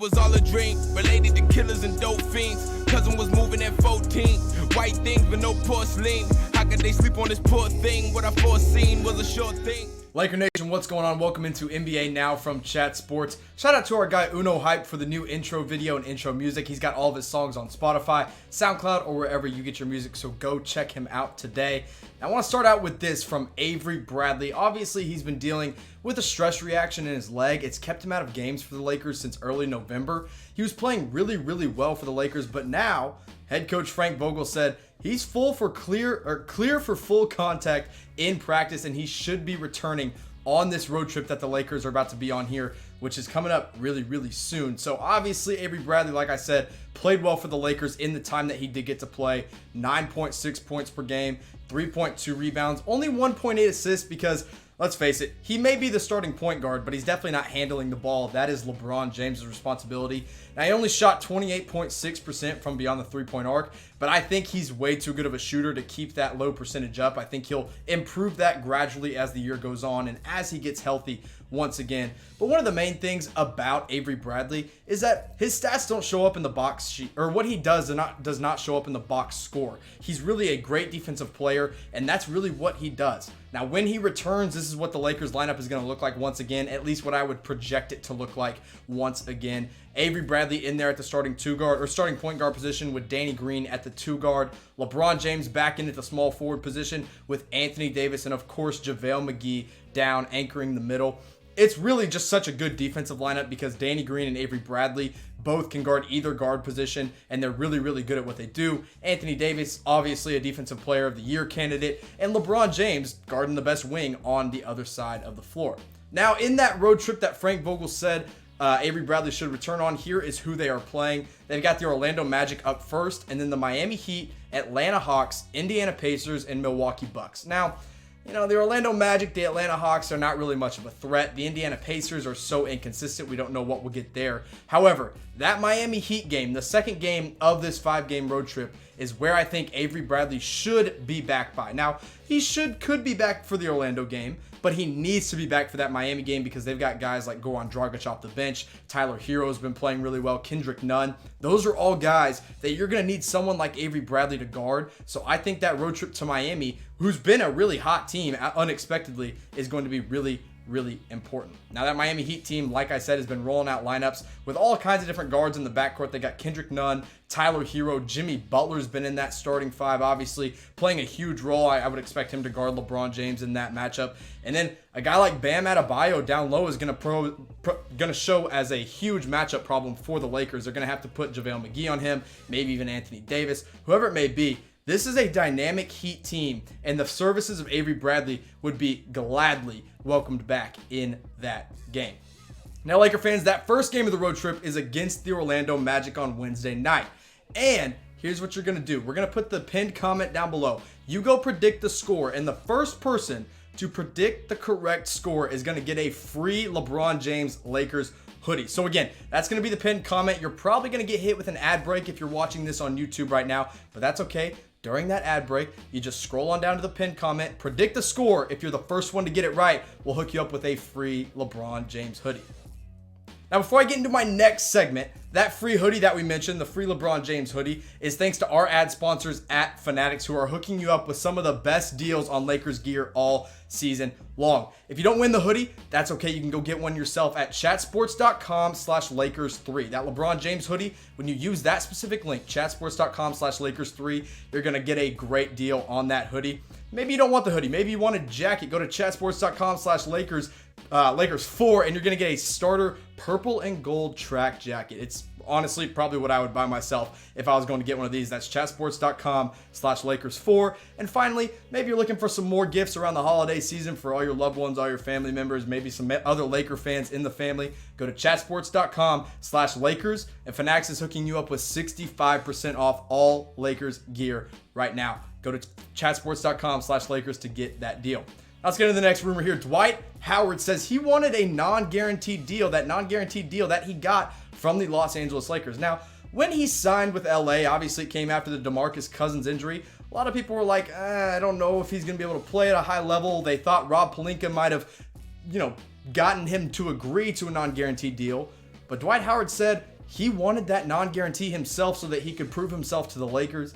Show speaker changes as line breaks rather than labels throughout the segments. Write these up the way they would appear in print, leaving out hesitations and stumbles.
was all a dream. Related to killers and dope fiends. Cousin was moving at 14. White things but no porcelain. How could they sleep on this poor thing? What I foreseen was a sure thing.
Laker Nation, what's going on? Welcome into NBA Now from Chat Sports. Shout out to our guy Uno Hype for the new intro video and intro music. He's got all of his songs on Spotify, SoundCloud, or wherever you get your music, so go check him out today. I want to start out with this from Avery Bradley. Obviously, he's been dealing with a stress reaction in his leg. It's kept him out of games for the Lakers since early November. He was playing really well for the Lakers, but now head coach Frank Vogel said he's clear for full contact in practice, and he should be returning on this road trip that the Lakers are about to be on here, which is coming up really soon. So obviously Avery Bradley, like I said, played well for the Lakers in the time that he did get to play. 9.6 points per game, 3.2 rebounds, only 1.8 assists because, let's face it, he may be the starting point guard, but he's definitely not handling the ball. That is LeBron James' responsibility. Now, he only shot 28.6% from beyond the three-point arc, but I think he's way too good of a shooter to keep that low percentage up. I think he'll improve that gradually as the year goes on and as he gets healthy once again. But one of the main things about Avery Bradley is that his stats don't show up in the box sheet, or what he does not show up in the box score. He's really a great defensive player, and that's really what he does. Now, when he returns, this is what the Lakers lineup is going to look like once again, at least what I would project it to look like once again. Avery Bradley in there at the starting point guard position with Danny Green at the 2 guard. LeBron James back in at the small forward position with Anthony Davis and, of course, JaVale McGee down anchoring the middle. It's really just such a good defensive lineup because Danny Green and Avery Bradley both can guard either guard position, and they're really good at what they do. Anthony Davis, obviously a Defensive Player of the Year candidate, and LeBron James guarding the best wing on the other side of the floor. Now, in that road trip that Frank Vogel said Avery Bradley should return on, here is who they are playing. They've got the Orlando Magic up first, and then the Miami Heat, Atlanta Hawks, Indiana Pacers, and Milwaukee Bucks. Now, you know, the Orlando Magic, the Atlanta Hawks are not really much of a threat. The Indiana Pacers are so inconsistent, we don't know what we'll get there. However, that Miami Heat game, the second game of this 5-game road trip, is where I think Avery Bradley should be back by. Now, he could be back for the Orlando game, but he needs to be back for that Miami game because they've got guys like Goran Dragic off the bench. Tyler Hero's been playing really well. Kendrick Nunn. Those are all guys that you're going to need someone like Avery Bradley to guard. So I think that road trip to Miami, who's been a really hot team unexpectedly, is going to be really important. Now, that Miami Heat team, like I said, has been rolling out lineups with all kinds of different guards in the backcourt. They got Kendrick Nunn, Tyler Hero, Jimmy Butler's been in that starting 5, obviously playing a huge role. I would expect him to guard LeBron James in that matchup. And then a guy like Bam Adebayo down low is going to show as a huge matchup problem for the Lakers. They're going to have to put JaVale McGee on him, maybe even Anthony Davis, whoever it may be. This is a dynamic Heat team, and the services of Avery Bradley would be gladly welcomed back in that game. Now, Laker fans, that first game of the road trip is against the Orlando Magic on Wednesday night. And here's what you're going to do. We're going to put the pinned comment down below. You go predict the score, and the first person to predict the correct score is going to get a free LeBron James Lakers hoodie. So again, that's going to be the pinned comment. You're probably going to get hit with an ad break if you're watching this on YouTube right now, but that's okay. During that ad break, you just scroll on down to the pinned comment, predict the score. If you're the first one to get it right, we'll hook you up with a free LeBron James hoodie. Now, before I get into my next segment, that free hoodie that we mentioned, the free LeBron James hoodie, is thanks to our ad sponsors at Fanatics, who are hooking you up with some of the best deals on Lakers gear all season long. If you don't win the hoodie, that's okay. You can go get one yourself at chatsports.com/Lakers3. That LeBron James hoodie, when you use that specific link, chatsports.com/Lakers3, you're going to get a great deal on that hoodie. Maybe you don't want the hoodie. Maybe you want a jacket. Go to chatsports.com/Lakers. Lakers4, and you're going to get a starter purple and gold track jacket. It's honestly probably what I would buy myself if I was going to get one of these. That's chatsports.com/Lakers4. And finally, maybe you're looking for some more gifts around the holiday season for all your loved ones, all your family members, maybe some other Laker fans in the family. Go to chatsports.com/Lakers, and Fanatics is hooking you up with 65% off all Lakers gear right now. Go to chatsports.com/Lakers to get that deal. Let's get into the next rumor here. Dwight Howard says he wanted a non-guaranteed deal, that non-guaranteed deal that he got from the Los Angeles Lakers. Now, when he signed with LA, obviously it came after the DeMarcus Cousins injury. A lot of people were like, I don't know if he's going to be able to play at a high level. They thought Rob Pelinka might have, gotten him to agree to a non-guaranteed deal. But Dwight Howard said he wanted that non-guarantee himself so that he could prove himself to the Lakers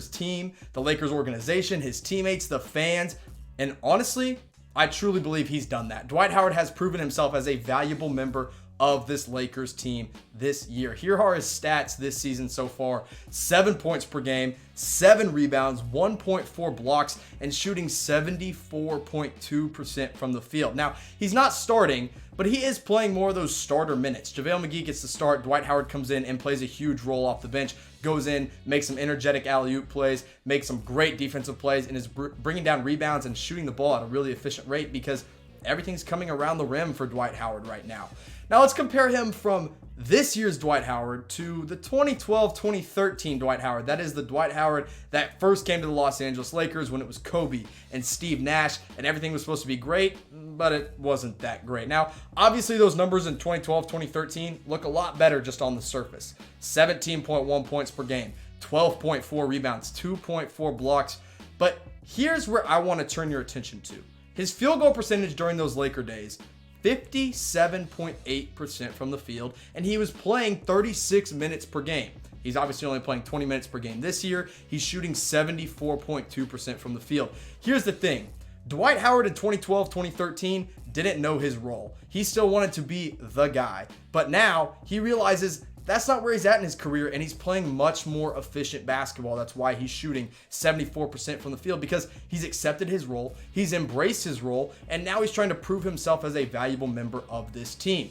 team, the Lakers organization, his teammates, the fans. And honestly, I truly believe he's done that. Dwight Howard has proven himself as a valuable member of this Lakers team this year. Here are his stats this season so far: 7 points per game, 7 rebounds, 1.4 blocks, and shooting 74.2% from the field. Now, he's not starting, but he is playing more of those starter minutes. JaVale McGee gets to start. Dwight Howard comes in and plays a huge role off the bench, goes in, makes some energetic alley-oop plays, makes some great defensive plays, and is bringing down rebounds and shooting the ball at a really efficient rate because everything's coming around the rim for Dwight Howard right now. Now let's compare him from this year's Dwight Howard to the 2012-2013 Dwight Howard. That is the Dwight Howard that first came to the Los Angeles Lakers when it was Kobe and Steve Nash and everything was supposed to be great, but it wasn't that great. Now, obviously those numbers in 2012-2013 look a lot better just on the surface. 17.1 points per game, 12.4 rebounds, 2.4 blocks. But here's where I want to turn your attention to. His field goal percentage during those Laker days, 57.8% from the field, and he was playing 36 minutes per game. He's obviously only playing 20 minutes per game this year. He's shooting 74.2% from the field. Here's the thing. Dwight Howard in 2012-2013 didn't know his role. He still wanted to be the guy, but now he realizes that's not where he's at in his career, and he's playing much more efficient basketball. That's why he's shooting 74% from the field, because he's accepted his role, he's embraced his role, and now he's trying to prove himself as a valuable member of this team.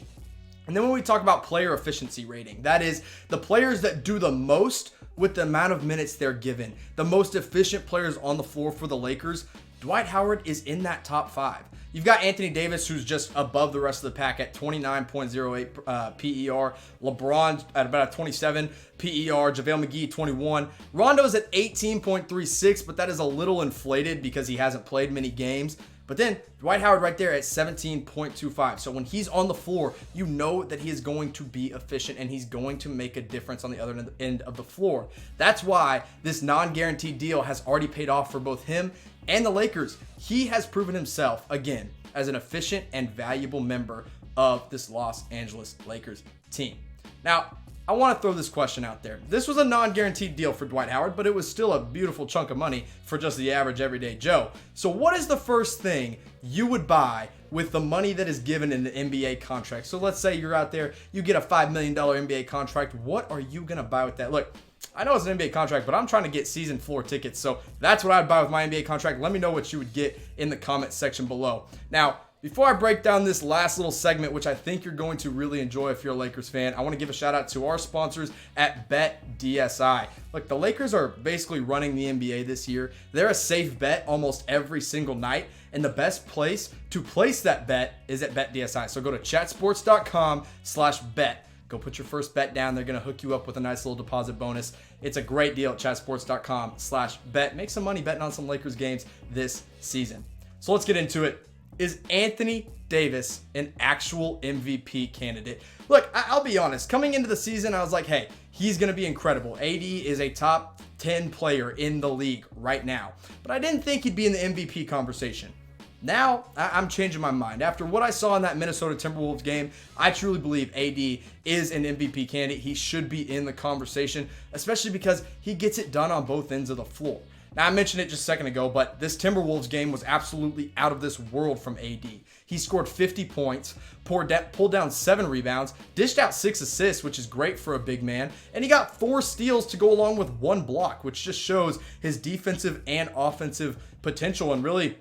And then when we talk about player efficiency rating, that is the players that do the most with the amount of minutes they're given, the most efficient players on the floor for the Lakers, Dwight Howard is in that top 5. You've got Anthony Davis, who's just above the rest of the pack at 29.08 PER. LeBron at about a 27 PER. JaVale McGee, 21. Rondo's at 18.36, but that is a little inflated because he hasn't played many games. But then Dwight Howard right there at 17.25. So when he's on the floor, you know that he is going to be efficient and he's going to make a difference on the other end of the floor. That's why this non-guaranteed deal has already paid off for both him and the Lakers. He has proven himself, again, as an efficient and valuable member of this Los Angeles Lakers team. Now, I want to throw this question out there. This was a non-guaranteed deal for Dwight Howard, but it was still a beautiful chunk of money for just the average everyday Joe. So what is the first thing you would buy with the money that is given in the NBA contract? So let's say you're out there, you get a $5 million NBA contract. What are you going to buy with that? Look, I know it's an NBA contract, but I'm trying to get season floor tickets. So that's what I'd buy with my NBA contract. Let me know what you would get in the comment section below. Now, before I break down this last little segment, which I think you're going to really enjoy if you're a Lakers fan, I want to give a shout out to our sponsors at BetDSI. Look, the Lakers are basically running the NBA this year. They're a safe bet almost every single night, and the best place to place that bet is at BetDSI. So go to chatsports.com/bet. Go put your first bet down. They're going to hook you up with a nice little deposit bonus. It's a great deal at chatsports.com/bet. Make some money betting on some Lakers games this season. So let's get into it. Is Anthony Davis an actual MVP candidate? Look, I'll be honest. Coming into the season, I was like, hey, he's going to be incredible. AD is a top 10 player in the league right now. But I didn't think he'd be in the MVP conversation. Now, I'm changing my mind. After what I saw in that Minnesota Timberwolves game, I truly believe AD is an MVP candidate. He should be in the conversation, especially because he gets it done on both ends of the floor. Now, I mentioned it just a second ago, but this Timberwolves game was absolutely out of this world from AD. He scored 50 points, pulled down 7 rebounds, dished out 6 assists, which is great for a big man, and he got 4 steals to go along with 1 block, which just shows his defensive and offensive potential, and really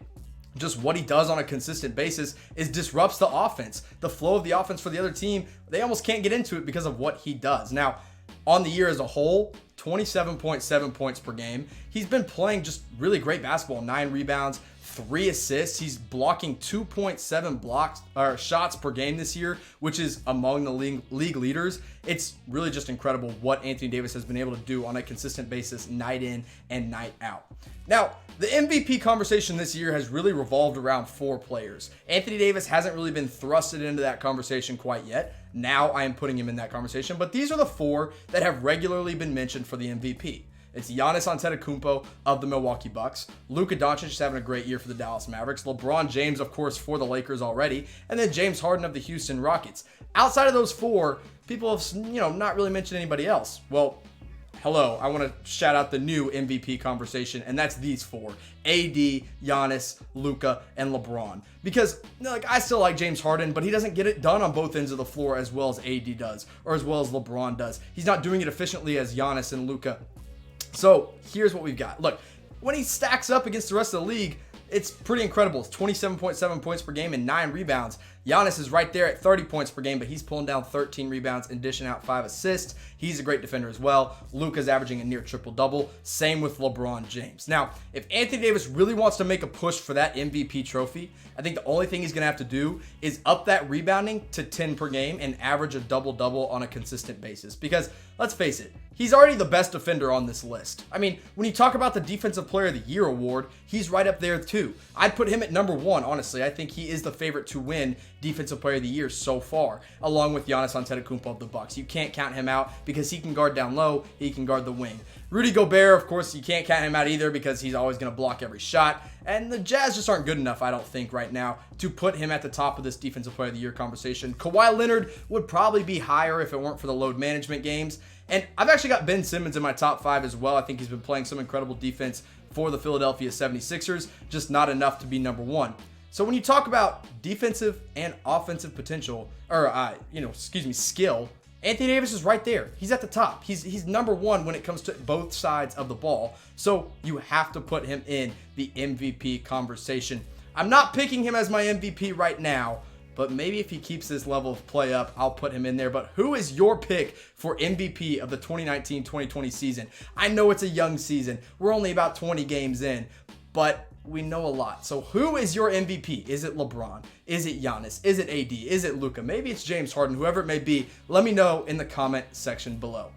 just what he does on a consistent basis is disrupts the offense. The flow of the offense for the other team, they almost can't get into it because of what he does. Now, on the year as a whole, 27.7 points per game. He's been playing just really great basketball. 9 rebounds, 3 assists. He's blocking 2.7 blocks or shots per game this year, which is among the league leaders. It's really just incredible what Anthony Davis has been able to do on a consistent basis, night in and night out. Now, the MVP conversation this year has really revolved around 4 players. Anthony Davis hasn't really been thrusted into that conversation quite yet. Now I am putting him in that conversation, but these are the 4 that have regularly been mentioned for the MVP. It's Giannis Antetokounmpo of the Milwaukee Bucks. Luka Doncic is having a great year for the Dallas Mavericks. LeBron James, of course, for the Lakers already. And then James Harden of the Houston Rockets. Outside of those 4, people have, not really mentioned anybody else. Well, hello, I want to shout out the new MVP conversation, and that's these four: AD, Giannis, Luka, and LeBron. Because, I still like James Harden, but he doesn't get it done on both ends of the floor as well as AD does, or as well as LeBron does. He's not doing it efficiently as Giannis and Luka. So here's what we've got. Look, when he stacks up against the rest of the league, it's pretty incredible. It's 27.7 points per game and 9 rebounds. Giannis is right there at 30 points per game, but he's pulling down 13 rebounds and dishing out 5 assists. He's a great defender as well. Luka's averaging a near triple-double. Same with LeBron James. Now, if Anthony Davis really wants to make a push for that MVP trophy, I think the only thing he's going to have to do is up that rebounding to 10 per game and average a double-double on a consistent basis. Because, let's face it, he's already the best defender on this list. I mean, when you talk about the Defensive Player of the Year award, he's right up there too. I'd put him at number 1, honestly. I think he is the favorite to win Defensive Player of the Year so far, along with Giannis Antetokounmpo of the Bucks. You can't count him out because he can guard down low, he can guard the wing. Rudy Gobert, of course, you can't count him out either because he's always going to block every shot. And the Jazz just aren't good enough, I don't think, right now to put him at the top of this Defensive Player of the Year conversation. Kawhi Leonard would probably be higher if it weren't for the load management games. And I've actually got Ben Simmons in my top 5 as well. I think he's been playing some incredible defense for the Philadelphia 76ers, just not enough to be number 1. So when you talk about defensive and offensive potential, or, skill, Anthony Davis is right there. He's at the top. He's number 1 when it comes to both sides of the ball. So you have to put him in the MVP conversation. I'm not picking him as my MVP right now, but maybe if he keeps this level of play up, I'll put him in there. But who is your pick for MVP of the 2019-2020 season? I know it's a young season. We're only about 20 games in, but we know a lot. So who is your MVP? Is it LeBron? Is it Giannis? Is it AD? Is it Luka? Maybe it's James Harden, whoever it may be. Let me know in the comment section below.